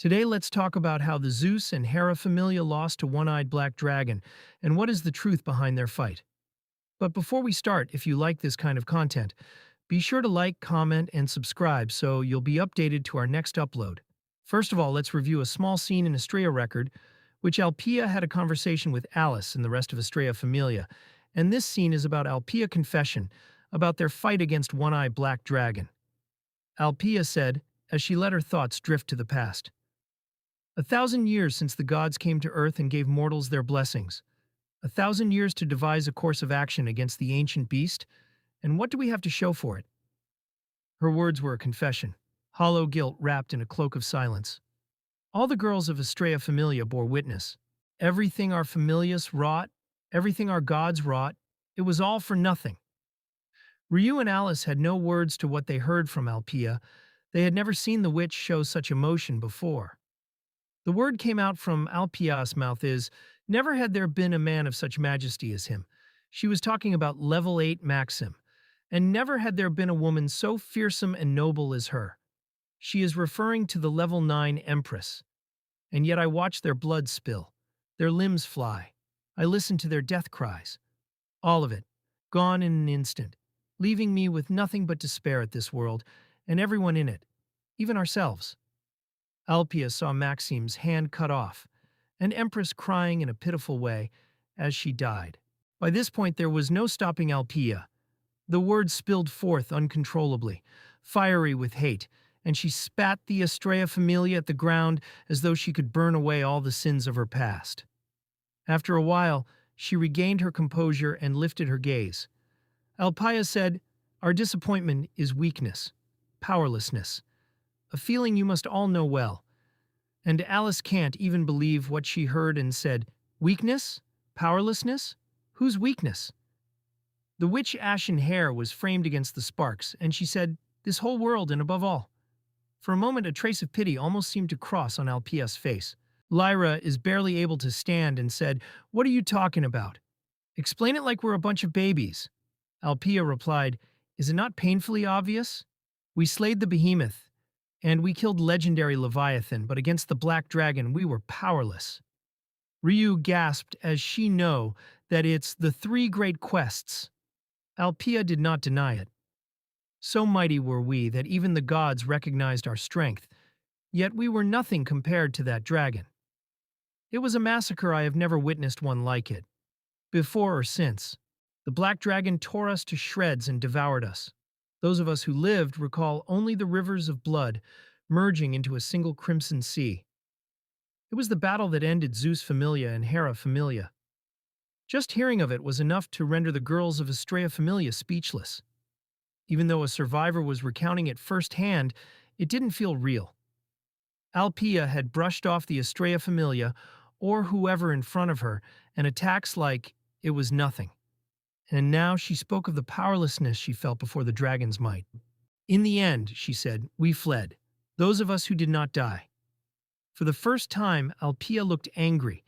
Today, let's talk about how the Zeus and Hera Familia lost to One-Eyed Black Dragon, and what is the truth behind their fight. But before we start, if you like this kind of content, be sure to like, comment, and subscribe so you'll be updated to our next upload. First of all, let's review a small scene in Astrea record, which Alfia had a conversation with Alice and the rest of Astrea Familia, and this scene is about Alfia Confession, about their fight against One-Eyed Black Dragon. Alfia said, as she let her thoughts drift to the past. 1,000 years since the gods came to earth and gave mortals their blessings. 1,000 years to devise a course of action against the ancient beast, and what do we have to show for it? Her words were a confession, hollow guilt wrapped in a cloak of silence. All the girls of Astrea Familia bore witness. Everything our familias wrought, everything our gods wrought, it was all for nothing. Ryu and Alice had no words to what they heard from Alfia. They had never seen the witch show such emotion before. The word came out from Alpia's mouth is, never had there been a man of such majesty as him. She was talking about level 8 Maxim, and never had there been a woman so fearsome and noble as her. She is referring to the level 9 Empress. And yet I watch their blood spill, their limbs fly. I listen to their death cries. All of it, gone in an instant, leaving me with nothing but despair at this world, and everyone in it, even ourselves. Alfia saw Maxim's hand cut off, and Empress crying in a pitiful way as she died. By this point there was no stopping Alfia. The words spilled forth uncontrollably, fiery with hate, and she spat the Astrea Familia at the ground as though she could burn away all the sins of her past. After a while, she regained her composure and lifted her gaze. Alfia said, "Our disappointment is weakness, powerlessness, a feeling you must all know well." And Alice can't even believe what she heard and said, "Weakness? Powerlessness? Whose weakness?" The witch ashen hair was framed against the sparks, and she said, "This whole world and above all." For a moment a trace of pity almost seemed to cross on Alpia's face. Lyra is barely able to stand and said, "What are you talking about? Explain it like we're a bunch of babies." Alfia replied, "Is it not painfully obvious? We slayed the behemoth, and we killed legendary Leviathan, but against the Black Dragon we were powerless." Ryu gasped as she knew that it's the three great quests. Alfia did not deny it. So mighty were we that even the gods recognized our strength, yet we were nothing compared to that dragon. It was a massacre I have never witnessed one like it, before or since. The Black Dragon tore us to shreds and devoured us. Those of us who lived recall only the rivers of blood merging into a single crimson sea. It was the battle that ended Zeus Familia and Hera Familia. Just hearing of it was enough to render the girls of Astrea Familia speechless. Even though a survivor was recounting it firsthand, it didn't feel real. Alfia had brushed off the Astrea Familia, or whoever in front of her, and attacks like it was nothing. And now she spoke of the powerlessness she felt before the dragon's might. "In the end," she said, "we fled, those of us who did not die." For the first time, Alfia looked angry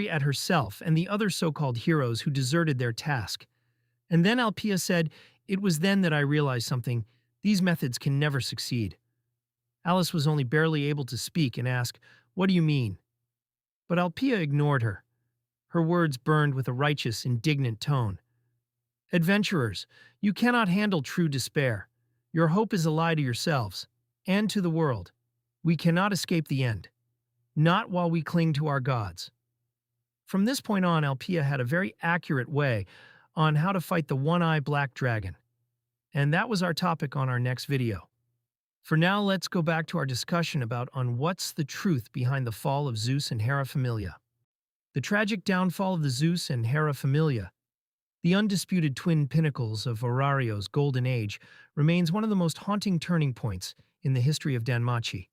at herself and the other so-called heroes who deserted their task. And then Alfia said, "It was then that I realized something. These methods can never succeed." Alice was only barely able to speak and ask, "What do you mean?" But Alfia ignored her. Her words burned with a righteous, indignant tone. "Adventurers, you cannot handle true despair. Your hope is a lie to yourselves and to the world. We cannot escape the end. Not while we cling to our gods." From this point on, Alfia had a very accurate way on how to fight the one-eyed black dragon. And that was our topic on our next video. For now, let's go back to our discussion about on what's the truth behind the fall of Zeus and Hera Familia. The tragic downfall of the Zeus and Hera Familia, the undisputed twin pinnacles of Horario's golden age, remains one of the most haunting turning points in the history of Danmachi.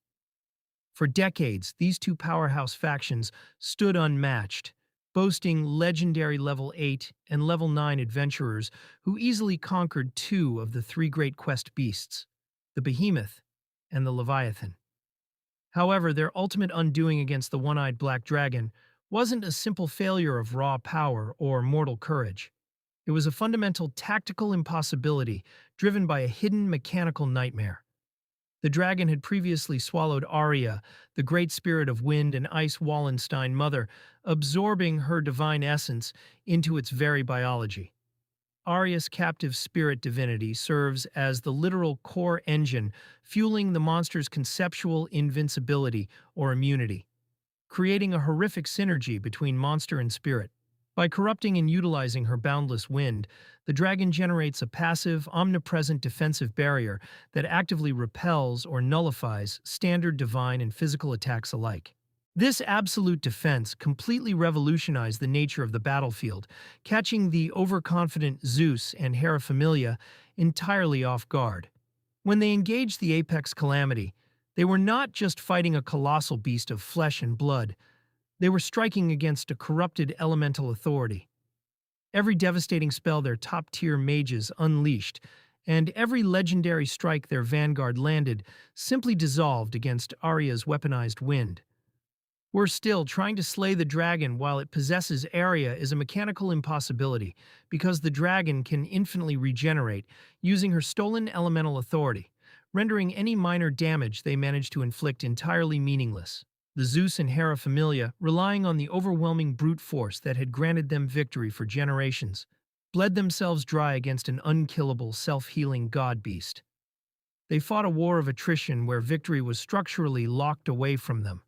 For decades, these two powerhouse factions stood unmatched, boasting legendary level 8 and level 9 adventurers who easily conquered two of the three great quest beasts, the Behemoth and the Leviathan. However, their ultimate undoing against the one-eyed black dragon wasn't a simple failure of raw power or mortal courage. It was a fundamental tactical impossibility driven by a hidden mechanical nightmare. The dragon had previously swallowed Arya, the great spirit of wind and ice Wallenstein mother, absorbing her divine essence into its very biology. Arya's captive spirit divinity serves as the literal core engine, fueling the monster's conceptual invincibility or immunity, creating a horrific synergy between monster and spirit. By corrupting and utilizing her boundless wind, the dragon generates a passive, omnipresent defensive barrier that actively repels or nullifies standard divine and physical attacks alike. This absolute defense completely revolutionized the nature of the battlefield, catching the overconfident Zeus and Hera Familia entirely off guard. When they engaged the apex calamity, they were not just fighting a colossal beast of flesh and blood, they were striking against a corrupted elemental authority. Every devastating spell their top-tier mages unleashed, and every legendary strike their vanguard landed, simply dissolved against Arya's weaponized wind. Worse still, trying to slay the dragon while it possesses Arya is a mechanical impossibility, because the dragon can infinitely regenerate using her stolen elemental authority, rendering any minor damage they manage to inflict entirely meaningless. The Zeus and Hera Familia, relying on the overwhelming brute force that had granted them victory for generations, bled themselves dry against an unkillable, self-healing god-beast. They fought a war of attrition where victory was structurally locked away from them,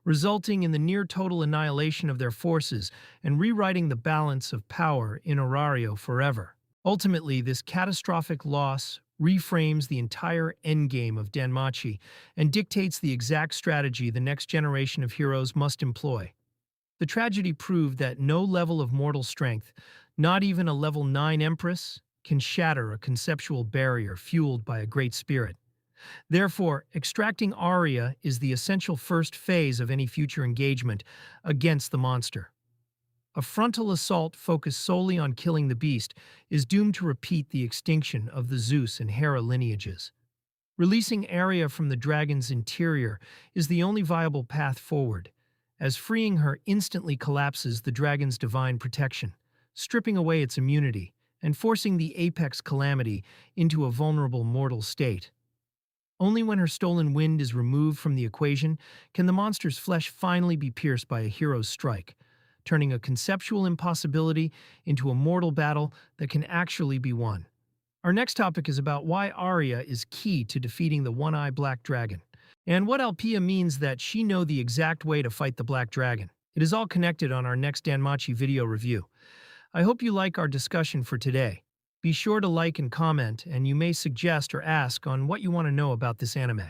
resulting in the near-total annihilation of their forces and rewriting the balance of power in Orario forever. Ultimately, this catastrophic loss reframes the entire endgame of Danmachi and dictates the exact strategy the next generation of heroes must employ. The tragedy proved that no level of mortal strength, not even a level 9 Empress, can shatter a conceptual barrier fueled by a great spirit. Therefore, extracting Arya is the essential first phase of any future engagement against the monster. A frontal assault focused solely on killing the beast is doomed to repeat the extinction of the Zeus and Hera lineages. Releasing Arya from the dragon's interior is the only viable path forward, as freeing her instantly collapses the dragon's divine protection, stripping away its immunity and forcing the apex calamity into a vulnerable mortal state. Only when her stolen wind is removed from the equation can the monster's flesh finally be pierced by a hero's strike, turning a conceptual impossibility into a mortal battle that can actually be won. Our next topic is about why Arya is key to defeating the one-eyed black dragon, and what Alfia means that she know the exact way to fight the black dragon. It is all connected on our next Danmachi video review. I hope you like our discussion for today. Be sure to like and comment, and you may suggest or ask on what you want to know about this anime.